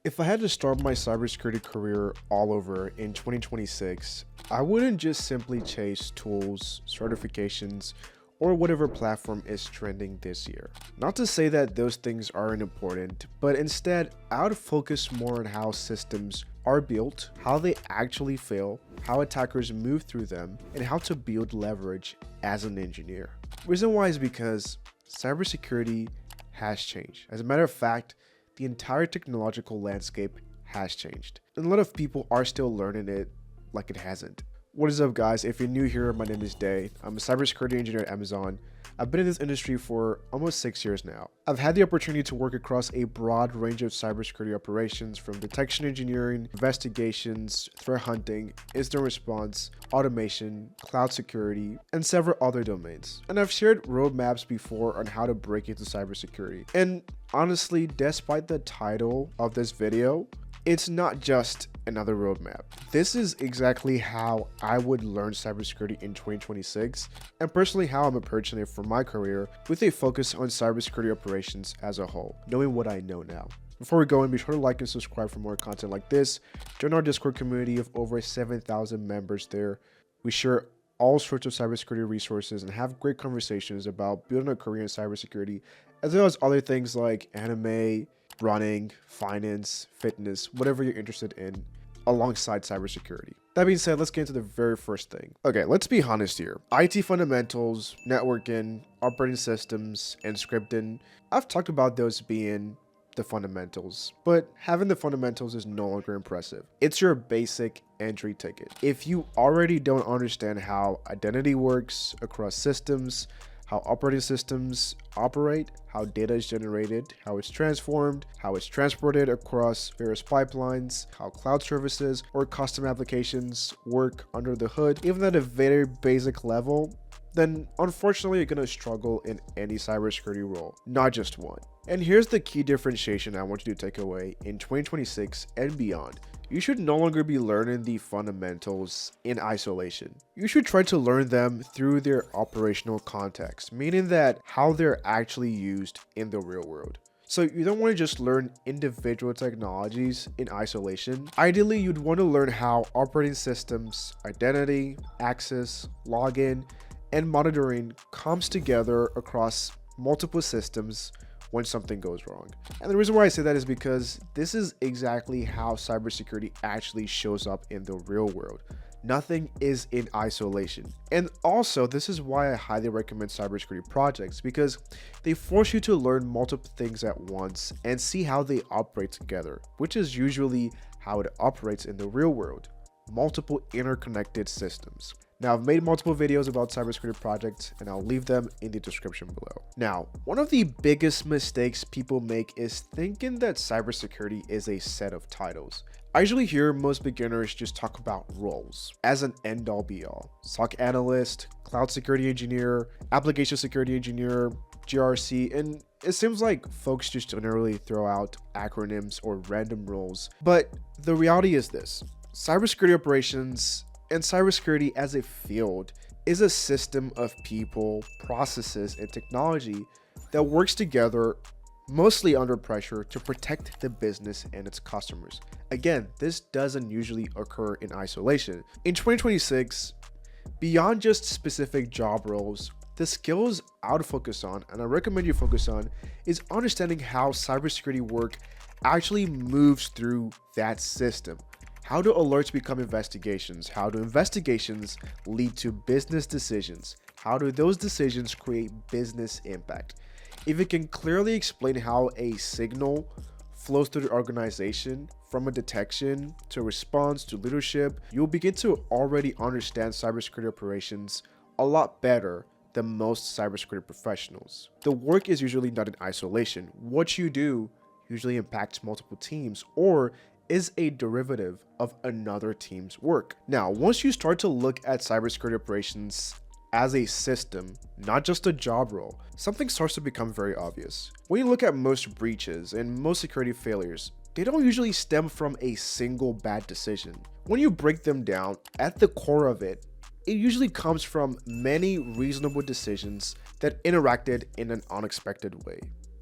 If I had to start my cybersecurity career all over in 2026, I wouldn't just simply chase tools, certifications, or whatever platform is trending this year. Not to say that those things aren't important, but instead, I would focus more on how systems are built, how they actually fail, how attackers move through them, and how to build leverage as an engineer. Reason why is because cybersecurity has changed. As a matter of fact, the entire technological landscape has changed. And a lot of people are still learning it like it hasn't. What is up, guys? If you're new here, my name is Day. I'm a cybersecurity engineer at Amazon. I've been in this industry for almost 6 years now. I've had the opportunity to work across a broad range of cybersecurity operations, from detection engineering, investigations, threat hunting, incident response, automation, cloud security, and several other domains. And I've shared roadmaps before on how to break into cybersecurity. And honestly, despite the title of this video, it's not just another roadmap. This is exactly how I would learn cybersecurity in 2026, and personally how I'm approaching it for my career, with a focus on cybersecurity operations as a whole, knowing what I know now. Before we go in, be sure to like and subscribe for more content like this. Join our Discord community of over 7,000 members there. We share all sorts of cybersecurity resources and have great conversations about building a career in cybersecurity, as well as other things like anime, running, finance, fitness, whatever you're interested in alongside cybersecurity. That being said, let's get into the very first thing. Okay, let's be honest here. IT fundamentals, networking, operating systems, and scripting, I've talked about those being the fundamentals, but having the fundamentals is no longer impressive. It's your basic entry ticket. If you already don't understand how identity works across systems, how operating systems operate, how data is generated, how it's transformed, how it's transported across various pipelines, how cloud services or custom applications work under the hood, even at a very basic level, then unfortunately you're gonna struggle in any cybersecurity role, not just one. And here's the key differentiation I want you to take away in 2026 and beyond. You should no longer be learning the fundamentals in isolation. You should try to learn them through their operational context, meaning that how they're actually used in the real world. So you don't want to just learn individual technologies in isolation. Ideally, you'd want to learn how operating systems, identity, access, login, and monitoring comes together across multiple systems when something goes wrong. And the reason why I say that is because this is exactly how cybersecurity actually shows up in the real world. Nothing is in isolation. And also, this is why I highly recommend cybersecurity projects, because they force you to learn multiple things at once and see how they operate together, which is usually how it operates in the real world. Multiple interconnected systems. Now, I've made multiple videos about cybersecurity projects, and I'll leave them in the description below. Now, one of the biggest mistakes people make is thinking that cybersecurity is a set of titles. I usually hear most beginners just talk about roles as an end-all be-all. SOC analyst, cloud security engineer, application security engineer, GRC, and it seems like folks just generally throw out acronyms or random roles. But the reality is this: cybersecurity operations and cybersecurity as a field is a system of people, processes, and technology that works together, mostly under pressure, to protect the business and its customers. Again, this doesn't usually occur in isolation. In 2026, beyond just specific job roles, the skills I would focus on, and I recommend you focus on, is understanding how cybersecurity work actually moves through that system. How do alerts become investigations? How do investigations lead to business decisions? How do those decisions create business impact? If you can clearly explain how a signal flows through the organization, from a detection to response to leadership, you'll begin to already understand cybersecurity operations a lot better than most cybersecurity professionals. The work is usually not in isolation. What you do usually impacts multiple teams or is a derivative of another team's work. Now, once you start to look at cybersecurity operations as a system, not just a job role, something starts to become very obvious. When you look at most breaches and most security failures, they don't usually stem from a single bad decision. When you break them down, at the core of it, it usually comes from many reasonable decisions that interacted in an unexpected way.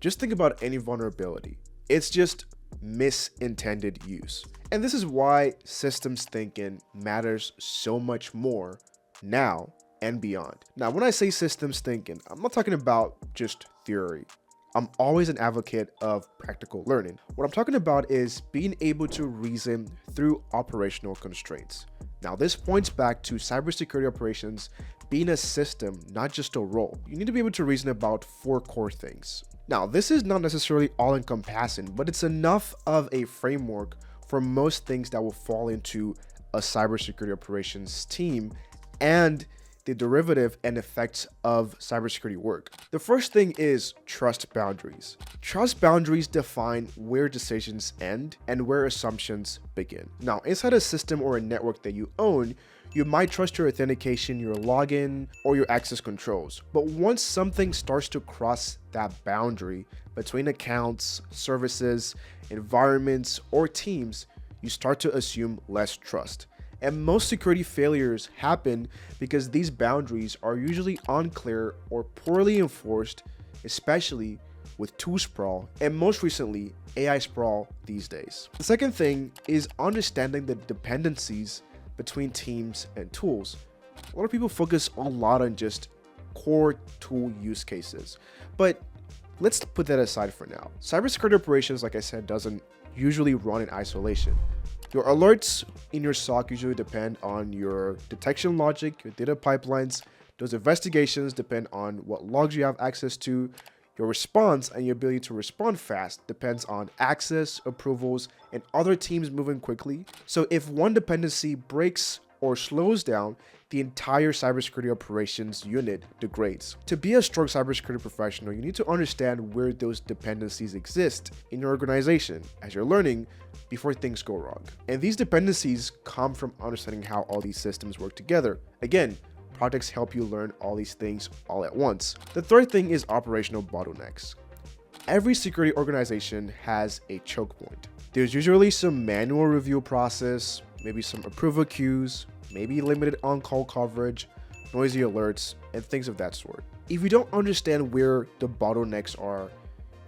Just think about any vulnerability. It's just misintended use. And this is why systems thinking matters so much more now and beyond. Now, when I say systems thinking, I'm not talking about just theory. I'm always an advocate of practical learning. What I'm talking about is being able to reason through operational constraints. Now, this points back to cybersecurity operations being a system, not just a role. You need to be able to reason about 4 core things. Now, this is not necessarily all-encompassing, but it's enough of a framework for most things that will fall into a cybersecurity operations team and the derivative and effects of cybersecurity work. The first thing is trust boundaries. Trust boundaries define where decisions end and where assumptions begin. Now, inside a system or a network that you own, you might trust your authentication, your login, or your access controls. But once something starts to cross that boundary between accounts, services, environments, or teams, you start to assume less trust. And most security failures happen because these boundaries are usually unclear or poorly enforced, especially with tool sprawl and most recently AI sprawl these days. The second thing is understanding the dependencies between teams and tools. A lot of people focus a lot on just core tool use cases, but let's put that aside for now. Cybersecurity operations, like I said, doesn't usually run in isolation. Your alerts in your SOC usually depend on your detection logic, your data pipelines. Those investigations depend on what logs you have access to. Your response and your ability to respond fast depends on access, approvals, and other teams moving quickly. So if one dependency breaks or slows down, the entire cybersecurity operations unit degrades. To be a strong cybersecurity professional, you need to understand where those dependencies exist in your organization as you're learning before things go wrong. And these dependencies come from understanding how all these systems work together. Again, projects help you learn all these things all at once. The third thing is operational bottlenecks. Every security organization has a choke point. There's usually some manual review process, maybe some approval queues, maybe limited on-call coverage, noisy alerts, and things of that sort. If you don't understand where the bottlenecks are,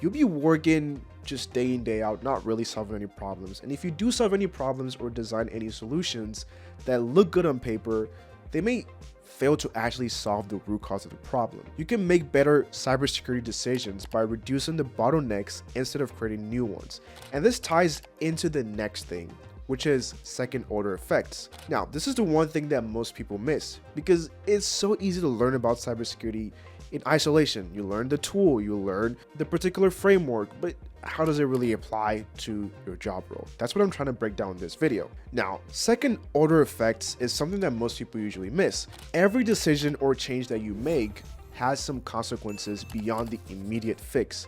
you'll be working just day in, day out, not really solving any problems. And if you do solve any problems or design any solutions that look good on paper, they may fail to actually solve the root cause of the problem. You can make better cybersecurity decisions by reducing the bottlenecks instead of creating new ones. And this ties into the next thing, which is second order effects. Now, this is the one thing that most people miss because it's so easy to learn about cybersecurity in isolation. You learn the tool, you learn the particular framework, but how does it really apply to your job role? That's what I'm trying to break down in this video. Now, second order effects is something that most people usually miss. Every decision or change that you make has some consequences beyond the immediate fix.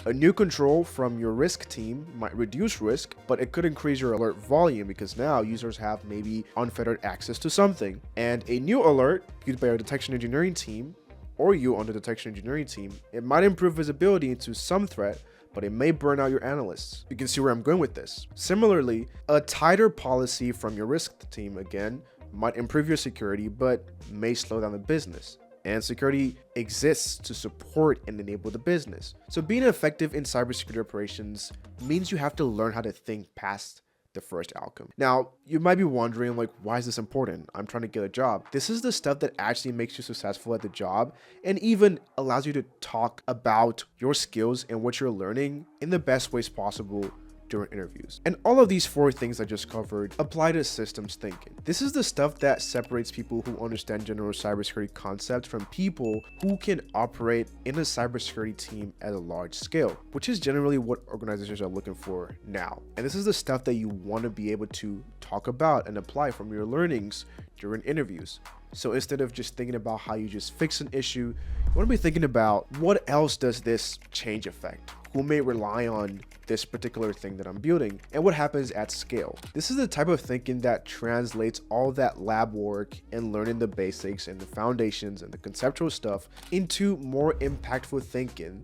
A new control from your risk team might reduce risk, but it could increase your alert volume because now users have maybe unfettered access to something. And a new alert used by your detection engineering team or you on the detection engineering team, it might improve visibility into some threat, but it may burn out your analysts. You can see where I'm going with this. Similarly, a tighter policy from your risk team, again, might improve your security, but may slow down the business. And security exists to support and enable the business. So being effective in cybersecurity operations means you have to learn how to think past the first outcome. Now, you might be wondering, like, why is this important? I'm trying to get a job. This is the stuff that actually makes you successful at the job and even allows you to talk about your skills and what you're learning in the best ways possible during interviews. And all of these 4 things I just covered apply to systems thinking. This is the stuff that separates people who understand general cybersecurity concepts from people who can operate in a cybersecurity team at a large scale, which is generally what organizations are looking for now. And this is the stuff that you want to be able to talk about and apply from your learnings during interviews. So instead of just thinking about how you just fix an issue, you want to be thinking about what else does this change affect? Who may rely on this particular thing that I'm building, and what happens at scale. This is the type of thinking that translates all that lab work and learning the basics and the foundations and the conceptual stuff into more impactful thinking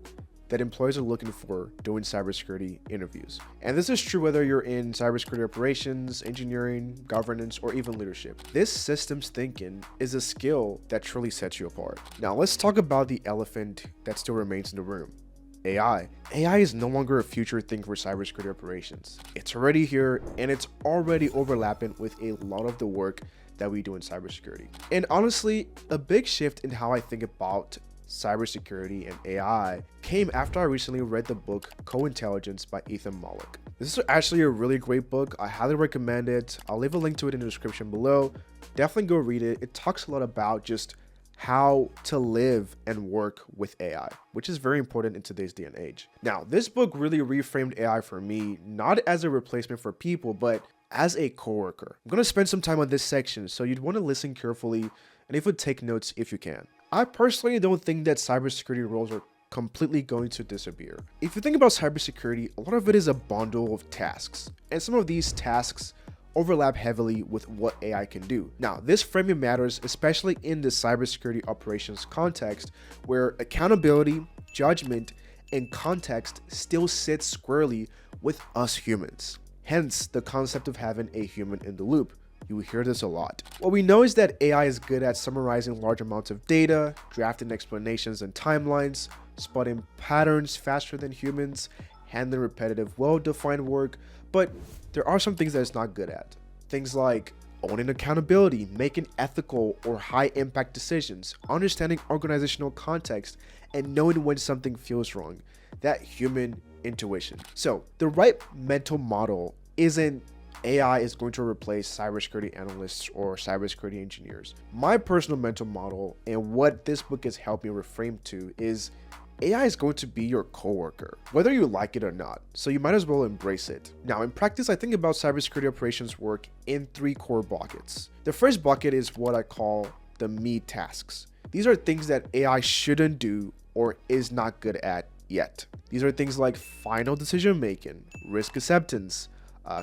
that employers are looking for during cybersecurity interviews. And this is true whether you're in cybersecurity operations, engineering, governance, or even leadership. This systems thinking is a skill that truly sets you apart. Now let's talk about the elephant that still remains in the room: AI. AI is no longer a future thing for cybersecurity operations. It's already here, and it's already overlapping with a lot of the work that we do in cybersecurity. And honestly, a big shift in how I think about cybersecurity and AI came after I recently read the book Co-Intelligence by Ethan Mollick. This is actually a really great book. I highly recommend it. I'll leave a link to it in the description below. Definitely go read it. It talks a lot about just how to live and work with AI, which is very important in today's day and age. Now, this book really reframed AI for me, not as a replacement for people, but as a coworker. I'm going to spend some time on this section, so you'd want to listen carefully and if you take notes if you can. I personally don't think that cybersecurity roles are completely going to disappear. If you think about cybersecurity, a lot of it is a bundle of tasks, and some of these tasks overlap heavily with what AI can do. Now, this framing matters, especially in the cybersecurity operations context, where accountability, judgment, and context still sit squarely with us humans. Hence, the concept of having a human in the loop. You will hear this a lot. What we know is that AI is good at summarizing large amounts of data, drafting explanations and timelines, spotting patterns faster than humans, handling repetitive, well-defined work, but there are some things that it's not good at. Things like owning accountability, making ethical or high-impact decisions, understanding organizational context, and knowing when something feels wrong. That human intuition. So the right mental model isn't AI is going to replace cybersecurity analysts or cybersecurity engineers. My personal mental model and what this book has helped me reframe to is AI is going to be your coworker, whether you like it or not, so you might as well embrace it. Now, in practice, I think about cybersecurity operations work in 3 core buckets. The first bucket is what I call the me tasks. These are things that AI shouldn't do or is not good at yet. These are things like final decision making, risk acceptance,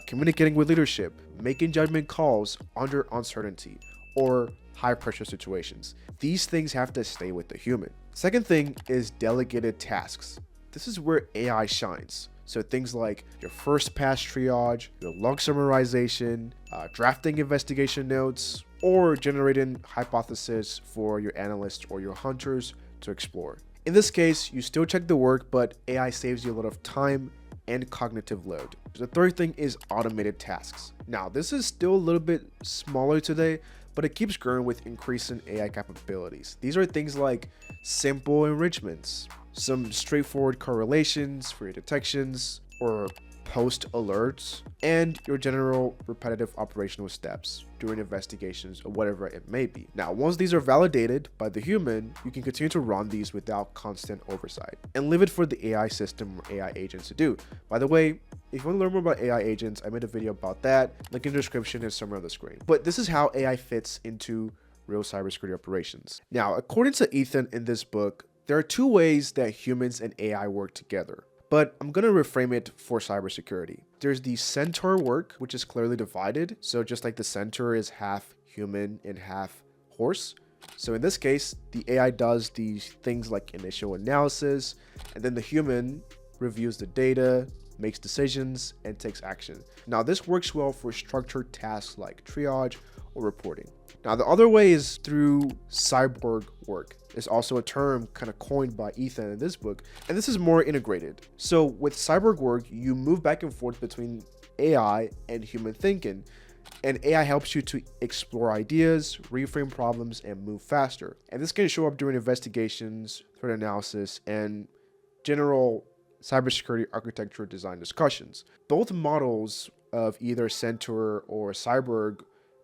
communicating with leadership, making judgment calls under uncertainty, or high pressure situations. These things have to stay with the human. Second thing is delegated tasks. This is where AI shines. So things like your first pass triage, your log summarization, drafting investigation notes, or generating hypotheses for your analysts or your hunters to explore. In this case, you still check the work, but AI saves you a lot of time and cognitive load. The third thing is automated tasks. Now, this is still a little bit smaller today, but it keeps growing with increasing AI capabilities. These are things like simple enrichments, some straightforward correlations for your detections or post alerts, and your general repetitive operational steps during investigations or whatever it may be. Now, once these are validated by the human, you can continue to run these without constant oversight and leave it for the AI system or AI agents to do. By the way, if you want to learn more about AI agents, I made a video about that. Link in the description is somewhere on the screen. But this is how AI fits into real cybersecurity operations. Now, according to Ethan in this book, there are 2 ways that humans and AI work together, but I'm going to reframe it for cybersecurity. There's the centaur work, which is clearly divided. So just like the centaur is half human and half horse. So in this case, the AI does these things like initial analysis, and then the human reviews the data, makes decisions, and takes action. Now, this works well for structured tasks like triage or reporting. Now, the other way is through cyborg work. It's also a term kind of coined by Ethan in this book, and this is more integrated. So with cyborg work, you move back and forth between AI and human thinking, and AI helps you to explore ideas, reframe problems, and move faster. And this can show up during investigations, threat analysis, and general cybersecurity architecture design discussions. Both models of either Centaur or Cyborg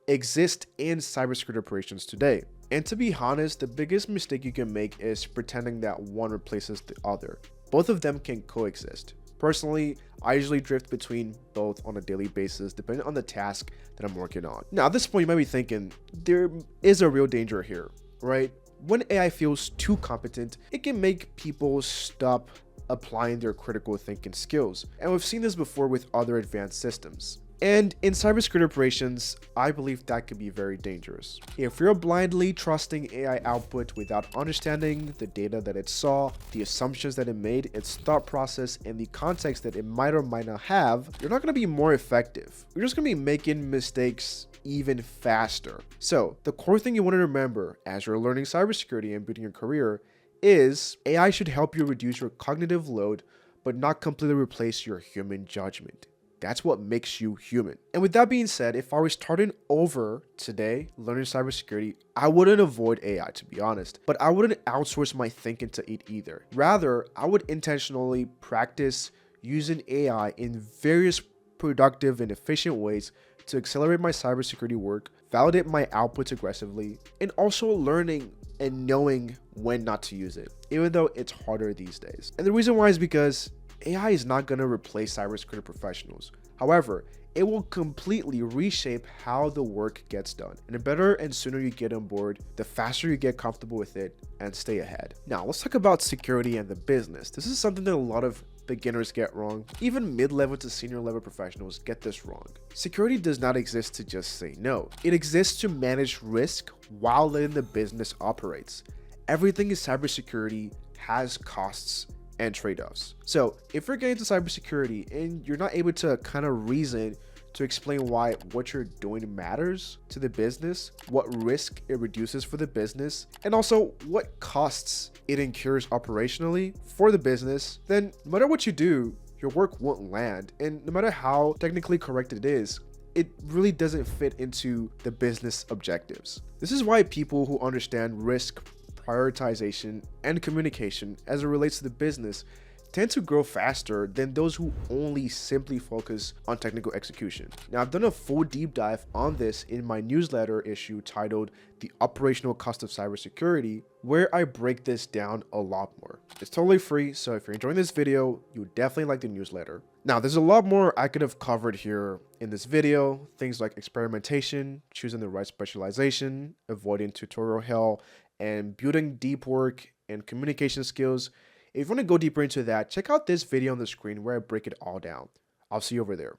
exist in cybersecurity operations today. And to be honest, the biggest mistake you can make is pretending that one replaces the other. Both of them can coexist. Personally, I usually drift between both on a daily basis, depending on the task that I'm working on. Now, at this point, you might be thinking, there is a real danger here, right? When AI feels too competent, it can make people stop applying their critical thinking skills. And we've seen this before with other advanced systems. And in cybersecurity operations, I believe that could be very dangerous. If you're blindly trusting AI output without understanding the data that it saw, the assumptions that it made, its thought process, and the context that it might or might not have, you're not going to be more effective. You're just going to be making mistakes even faster. So the core thing you want to remember as you're learning cybersecurity and building your career is AI should help you reduce your cognitive load, but not completely replace your human judgment. That's what makes you human. And with that being said, if I was starting over today learning cybersecurity, I wouldn't avoid AI, to be honest, but I wouldn't outsource my thinking to it either. Rather, I would intentionally practice using AI in various productive and efficient ways to accelerate my cybersecurity work, validate my outputs aggressively, and also learning and knowing when not to use it, even though it's harder these days. And the reason why is because AI is not going to replace cybersecurity professionals. However, it will completely reshape how the work gets done. And the better and sooner you get on board, the faster you get comfortable with it and stay ahead. Now, let's talk about security and the business. This is something that a lot of beginners get wrong. Even mid-level to senior level professionals get this wrong. Security does not exist to just say no. It exists to manage risk while letting the business operates. Everything in cybersecurity has costs and trade-offs. So if you're getting into cybersecurity and you're not able to kind of reason to explain why what you're doing matters to the business, what risk it reduces for the business, and also what costs it incurs operationally for the business, then no matter what you do, your work won't land. And no matter how technically correct it is, it really doesn't fit into the business objectives. This is why people who understand risk, prioritization, and communication as it relates to the business tend to grow faster than those who only simply focus on technical execution. Now, I've done a full deep dive on this in my newsletter issue titled The Operational Cost of Cybersecurity, where I break this down a lot more. It's totally free, so if you're enjoying this video, you would definitely like the newsletter. Now, there's a lot more I could have covered here in this video, things like experimentation, choosing the right specialization, avoiding tutorial hell, and building deep work and communication skills. If you want to go deeper into that, check out this video on the screen where I break it all down. I'll see you over there.